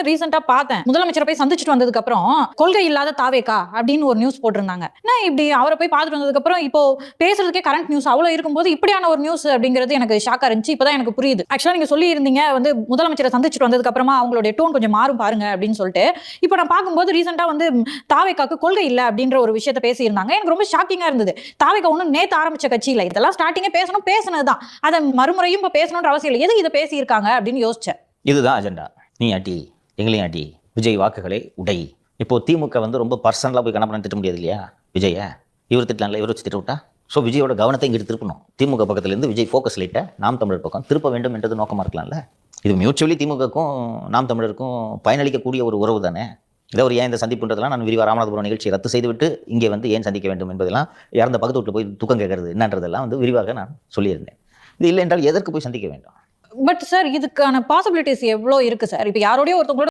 ரீசெண்டா பார்த்தேன். முதலமைச்சரை போய் சந்திச்சுட்டு வந்ததுக்கு அப்புறம் கொள்கை இல்லாத தாவேகா அப்படின்னு ஒரு நியூஸ் போட்டிருந்தாங்க. நான் இப்படி அவரை போய் பார்த்துட்டு வந்ததுக்கு அப்புறம் இப்போ பேசுறதுக்கே கரண்ட் நியூஸ் அவ்வளவு இருக்கும்போது இப்படியான ஒரு நியூஸ் அப்படிங்கிறது எனக்கு ஷாக்கா இருந்துச்சு. இப்பதான் எனக்கு புரியுது. ஆக்சுவலா நீங்க சொல்லி இருந்தீங்க வந்து முதலமைச்சரை சந்திச்சுட்டு வந்ததுக்கு அப்புறமா அவங்களுடைய டோன் கொஞ்சம் மாறும் பாருங்க அப்படின்னு சொல்லிட்டு. இப்போ நான் பார்க்கும்போது ரீசெண்டா வந்து தாவேகாக்கு கொள்கை இல்ல அப்படின்ற ஒரு விஷயத்தை பேசியிருந்தாங்க. எனக்கு ரொம்ப ஷாக்கிங்கா இருந்தது. தாவேகா ஒன்னும் நேத்து ஆரம்பிச்ச கட்சி இல்ல. இதெல்லாம் ஸ்டார்டிங்கே பேசினதுதான். அதை மறுமுறையும் இப்ப பேசணும்ன்ற அவசியம் இல்லை. எது இதை பேசியிருக்காங்க அப்படின்னு யோசிச்சேன். இதுதான் அஜெண்டா. நீ அடி, எங்களையும் அடி, விஜய் வாக்குகளை உடை. இப்போ திமுக வந்து ரொம்ப பர்சனலாக போய் கணப்பணம் திட்ட முடியாது இல்லையா விஜய? இவர் திட்டலாம்ல, இவர் வச்சு திட்ட விட்டா. ஸோ விஜயோட கவனத்தை இங்கிட்டு திருப்பணும். திமுக பக்கத்துலேருந்து விஜய் ஃபோக்கஸ் லைட்டை நாம் தமிழர் பக்கம் திருப்ப வேண்டும் என்றது நோக்கமாக இருக்கலாம்ல. இது மியூச்சுவலி திமுகக்கும் நாம் தமிழருக்கும் பயனளிக்கக்கூடிய ஒரு உறவு தானே. இதை ஒரு ஏன் இந்த சந்திப்புன்றதெல்லாம் நான் விரிவாக ராமநாதபுரம் நிகழ்ச்சியை ரத்து செய்துவிட்டு இங்கே வந்து ஏன் சந்திக்க வேண்டும் என்பதெல்லாம் இறந்த பக்கத்து வீட்டில் போய் துக்கம் கேட்கறது என்னன்றதெல்லாம் வந்து விரிவாக நான் சொல்லியிருந்தேன். இது இல்லை என்றால் எதற்கு போய் சந்திக்க வேண்டும்? பட் சார் இதுக்கான பாசிபிலிட்டிஸ் எவ்வளோ இருக்கு சார்? இப்போ யாரோடய ஒருத்தவங்களோட